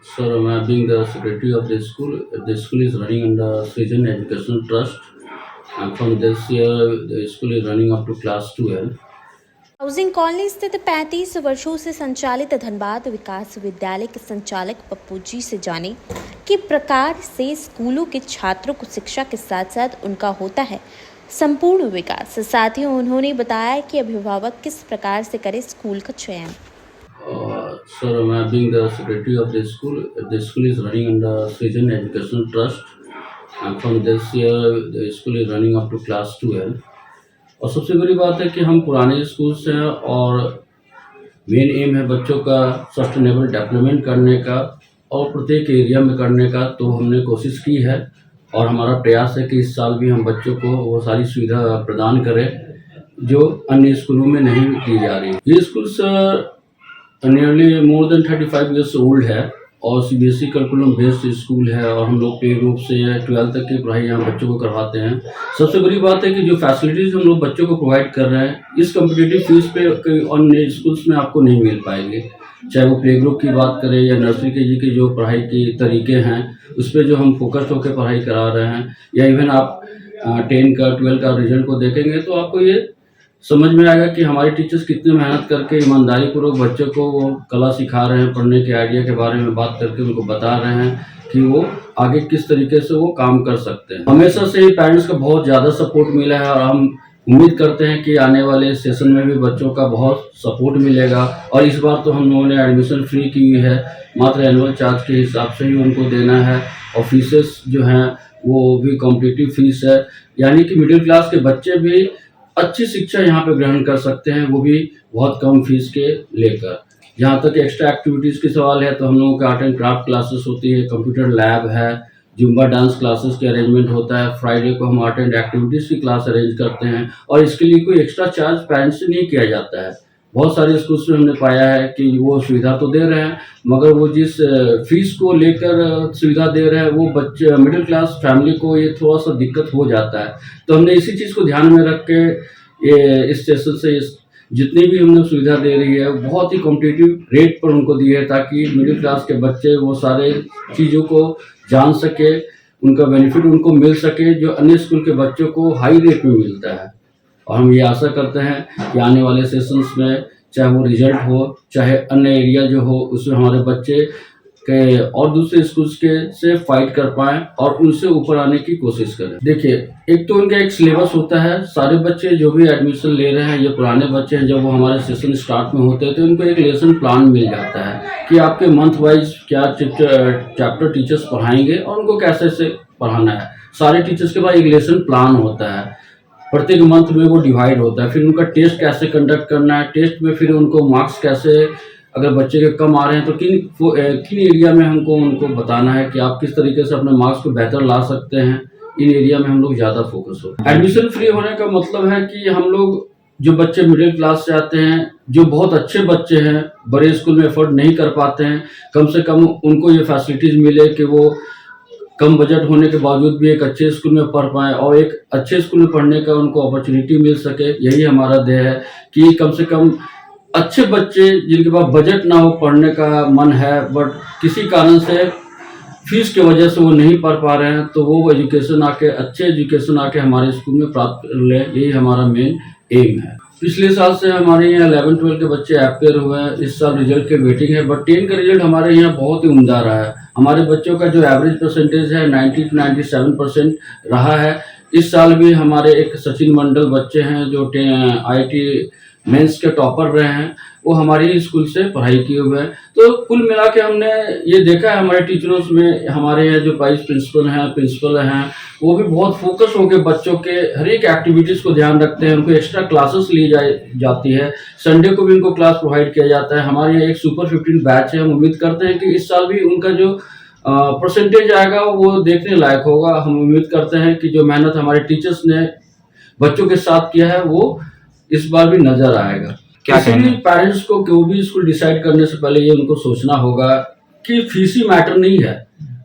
Sir, I'm being the secretary of the school. The school is running under Srijan Educational Trust. And from this year, the school is running up to class 12. Housing colony स्थित 35 वर्षों से संचालित धनबाद विकास विद्यालय के संचालक पप्पू जी से जाने कि प्रकार से स्कूलों के छात्रों को शिक्षा के साथ साथ उनका होता है संपूर्ण विकास। साथ ही उन्होंने बताया कि अभिभावक किस प्रकार से करे स्कूल का चयन। Sir, I'm being the secretary of the school. The school is running under Srijan Educational Trust. And from this year, the school is running up to class 12. और सबसे बड़ी बात है कि हम पुराने स्कूल से हैं और मेन एम है बच्चों का सस्टेनेबल डेवलपमेंट करने का और प्रत्येक एरिया में करने का। तो हमने कोशिश की है और हमारा प्रयास है कि इस साल भी हम बच्चों को वो सारी सुविधा प्रदान करें जो अन्य स्कूलों में नहीं दी जा रही। ये school sir nearly more than 35 years old है और सीबीएसई करिकुलम बेस्ड स्कूल है और हम लोग प्ले ग्रुप से 12 तक की पढ़ाई यहाँ बच्चों को करवाते हैं। सबसे बड़ी बात है कि जो फैसिलिटीज़ हम लोग बच्चों को प्रोवाइड कर रहे हैं इस कम्पिटिटिव फीस पे अन्य स्कूल्स में आपको नहीं मिल पाएंगे। चाहे वो प्ले ग्रुप की बात करें या नर्सरी के जी की जो पढ़ाई के तरीके हैं उस पर जो हम फोकस्ड होकर पढ़ाई करा रहे हैं, या इवन आप 10 का 12 का रिजल्ट को देखेंगे तो आपको ये समझ में आएगा कि हमारे टीचर्स कितनी मेहनत करके ईमानदारी पूर्वक बच्चों को वो कला सिखा रहे हैं, पढ़ने के आइडिया के बारे में बात करके उनको बता रहे हैं कि वो आगे किस तरीके से वो काम कर सकते हैं। हमेशा से ही पेरेंट्स का बहुत ज़्यादा सपोर्ट मिला है और हम उम्मीद करते हैं कि आने वाले सेशन में भी बच्चों का बहुत सपोर्ट मिलेगा। और इस बार तो हम लोगों ने एडमिशन फ्री की हुई है, मात्र एनुअल चार्ज के हिसाब से ही उनको देना है और फीसेस जो हैं वो भी कॉम्पिटिटिव फीस है, यानी कि मिडिल क्लास के बच्चे भी अच्छी शिक्षा यहाँ पे ग्रहण कर सकते हैं, वो भी बहुत कम फीस के लेकर। जहाँ तक एक्स्ट्रा एक्टिविटीज़ की सवाल है तो हम लोगों के आर्ट एंड क्राफ्ट क्लासेस होती है, कंप्यूटर लैब है, जुम्बा डांस क्लासेस के अरेंजमेंट होता है। फ्राइडे को हम आर्ट एंड एक्टिविटीज़ की क्लास अरेंज करते हैं और इसके लिए कोई एक्स्ट्रा चार्ज पेरेंट्स से नहीं किया जाता है। बहुत सारे स्कूल्स में हमने पाया है कि वो सुविधा तो दे रहे हैं मगर वो जिस फीस को लेकर सुविधा दे रहे हैं वो बच्चे मिडिल क्लास फैमिली को ये थोड़ा सा दिक्कत हो जाता है। तो हमने इसी चीज़ को ध्यान में रख के ये इस स्टेशन से जितनी भी हमने सुविधा दे रही है बहुत ही कॉम्पिटिटिव रेट पर उनको दी है ताकि मिडिल क्लास के बच्चे वो सारे चीज़ों को जान सके, उनका बेनिफिट उनको मिल सके जो अन्य स्कूल के बच्चों को हाई रेट में मिलता है। और हम ये आशा करते हैं कि आने वाले सेशंस में चाहे वो रिजल्ट हो चाहे अन्य एरिया जो हो उसमें हमारे बच्चे के और दूसरे स्कूल्स के से फाइट कर पाएँ और उनसे ऊपर आने की कोशिश करें। देखिए, एक तो उनका एक सिलेबस होता है, सारे बच्चे जो भी एडमिशन ले रहे हैं ये पुराने बच्चे हैं, जब वो हमारे सेशन स्टार्ट में होते हैं तो उनको एक लेसन प्लान मिल जाता है कि आपके मंथ वाइज क्या चैप्टर टीचर्स पढ़ाएंगे और उनको कैसे से पढ़ाना है। सारे टीचर्स के पास एक लेसन प्लान होता है, प्रत्येक मंथ में वो डिवाइड होता है। फिर उनका टेस्ट कैसे कंडक्ट करना है, टेस्ट में फिर उनको मार्क्स कैसे, अगर बच्चे के कम आ रहे हैं तो किन एरिया में हमको उनको बताना है कि आप किस तरीके से अपने मार्क्स को बेहतर ला सकते हैं, इन एरिया में हम लोग ज़्यादा फोकस हो। एडमिशन फ्री होने का मतलब है कि हम लोग जो बच्चे मिडिल क्लास से आते हैं, जो बहुत अच्छे बच्चे हैं, बड़े स्कूल में एफर्ट नहीं कर पाते हैं, कम से कम उनको ये फैसिलिटीज़ मिले कि वो कम बजट होने के बावजूद भी एक अच्छे स्कूल में पढ़ पाएँ और एक अच्छे स्कूल में पढ़ने का उनको अपॉर्चुनिटी मिल सके। यही हमारा ध्येय है कि कम से कम अच्छे बच्चे जिनके पास बजट ना हो, पढ़ने का मन है बट किसी कारण से फीस की वजह से वो नहीं पढ़ पा रहे हैं, तो वो एजुकेशन आके अच्छे एजुकेशन आके हमारे स्कूल में प्राप्त कर ले, यही हमारा मेन एम है। पिछले साल से हमारे यहाँ 11-12 के बच्चे अपेयर हुए हैं, इस साल रिजल्ट की वेटिंग है बट 10 का रिजल्ट हमारे यहाँ बहुत ही उम्दा रहा है। हमारे बच्चों का जो एवरेज परसेंटेज है 90 to 97% रहा है। इस साल भी हमारे एक सचिन मंडल बच्चे हैं जो IIT मेंस के टॉपर रहे हैं, वो हमारे स्कूल से पढ़ाई किए हुए हैं। तो कुल मिला के हमने ये देखा है हमारे टीचरों में, हमारे यहाँ जो वाइस प्रिंसिपल हैं वो भी बहुत फोकस होकर बच्चों के हर एक एक्टिविटीज़ को ध्यान रखते हैं। उनको एक्स्ट्रा क्लासेस ली जाती है, संडे को भी उनको क्लास प्रोवाइड किया जाता है। हमारे यहाँ एक सुपर 15 बैच है, हम उम्मीद करते हैं कि इस साल भी उनका जो परसेंटेज आएगा वो देखने लायक होगा। हम उम्मीद करते हैं कि जो मेहनत हमारे टीचर्स ने बच्चों के साथ किया है वो इस बार भी नजर आएगा। किसी भी पेरेंट्स को कोई भी स्कूल डिसाइड करने से पहले ये उनको सोचना होगा कि फीस ही मैटर नहीं है।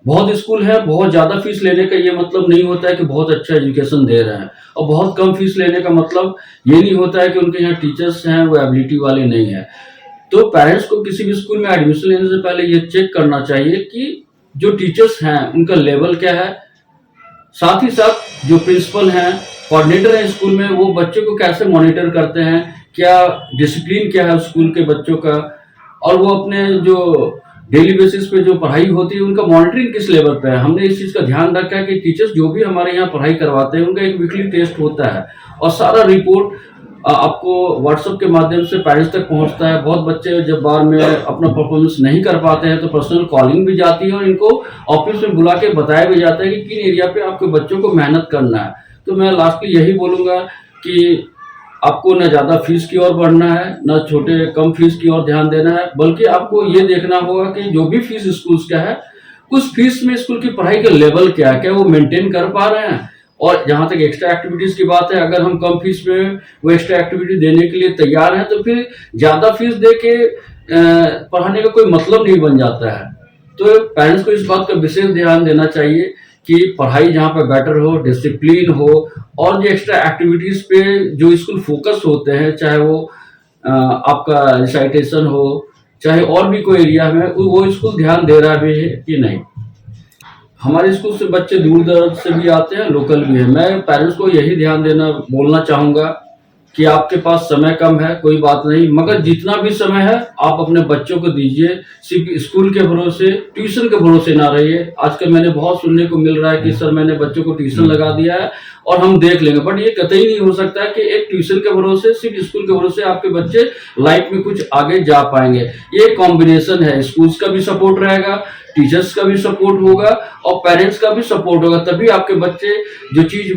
बहुत स्कूल है, बहुत ज़्यादा फीस लेने का ये मतलब नहीं होता है कि बहुत अच्छा एजुकेशन दे रहे हैं, और बहुत कम फीस लेने का मतलब ये नहीं होता है कि उनके यहाँ टीचर्स हैं वो एबिलिटी वाले नहीं है। तो पेरेंट्स को किसी भी स्कूल में एडमिशन लेने से पहले ये चेक करना चाहिए कि जो टीचर्स हैं उनका लेवल क्या है, साथ ही साथ जो प्रिंसिपल हैं, कोऑर्डिनेटर हैं स्कूल में, वो बच्चों को कैसे मॉनिटर करते हैं, क्या डिसिप्लिन क्या है स्कूल के बच्चों का, और वो अपने जो डेली बेसिस पे जो पढ़ाई होती है उनका मॉनिटरिंग किस लेवल पे है। हमने इस चीज़ का ध्यान रखा है कि टीचर्स जो भी हमारे यहाँ पढ़ाई करवाते हैं उनका एक वीकली टेस्ट होता है और सारा रिपोर्ट आपको व्हाट्सएप के माध्यम से पेरेंट्स तक पहुंचता है। बहुत बच्चे जब बार में अपना परफॉर्मेंस नहीं कर पाते हैं तो पर्सनल कॉलिंग भी जाती है और इनको ऑफिस में बुला के बताया भी जाता है कि किन एरिया पे आपके बच्चों को मेहनत करना है। तो मैं लास्टली यही बोलूँगा कि आपको न ज़्यादा फीस की ओर बढ़ना है, न छोटे कम फीस की ओर ध्यान देना है, बल्कि आपको ये देखना होगा कि जो भी फीस स्कूल्स का है, उस फीस में स्कूल की पढ़ाई का लेवल क्या है, क्या वो मेंटेन कर पा रहे हैं। और जहाँ तक एक्स्ट्रा एक्टिविटीज़ की बात है, अगर हम कम फीस में वो एक्स्ट्रा एक्टिविटी देने के लिए तैयार हैं तो फिर ज़्यादा फीस दे के पढ़ाने का कोई मतलब नहीं बन जाता है। तो पेरेंट्स को इस बात का विशेष ध्यान देना चाहिए कि पढ़ाई जहाँ पे बेटर हो, डिसिप्लिन हो, और जो एक्स्ट्रा एक्टिविटीज़ पे जो स्कूल फोकस होते हैं, चाहे वो आपका रिसाइटेशन हो, चाहे और भी कोई एरिया में, वो स्कूल ध्यान दे रहा भी है कि नहीं। हमारे स्कूल से बच्चे दूर दराज से भी आते हैं, लोकल भी है। मैं पेरेंट्स को यही ध्यान देना बोलना चाहूँगा कि आपके पास समय कम है, कोई बात नहीं, मगर जितना भी समय है आप अपने बच्चों को दीजिए। सिर्फ स्कूल के भरोसे, ट्यूशन के भरोसे ना रहिए। आजकल मैंने बहुत सुनने को मिल रहा है कि सर मैंने बच्चों को ट्यूशन लगा दिया है और हम देख लेंगे, बट ये कतई नहीं हो सकता है कि एक ट्यूशन के भरोसे, सिर्फ स्कूल के भरोसे आपके बच्चे लाइफ में कुछ आगे जा पाएंगे। ये कॉम्बिनेशन है, स्कूल्स का भी सपोर्ट रहेगा, टीचर्स का भी सपोर्ट होगा और पेरेंट्स का भी सपोर्ट होगा, तभी आपके बच्चे जो चीज़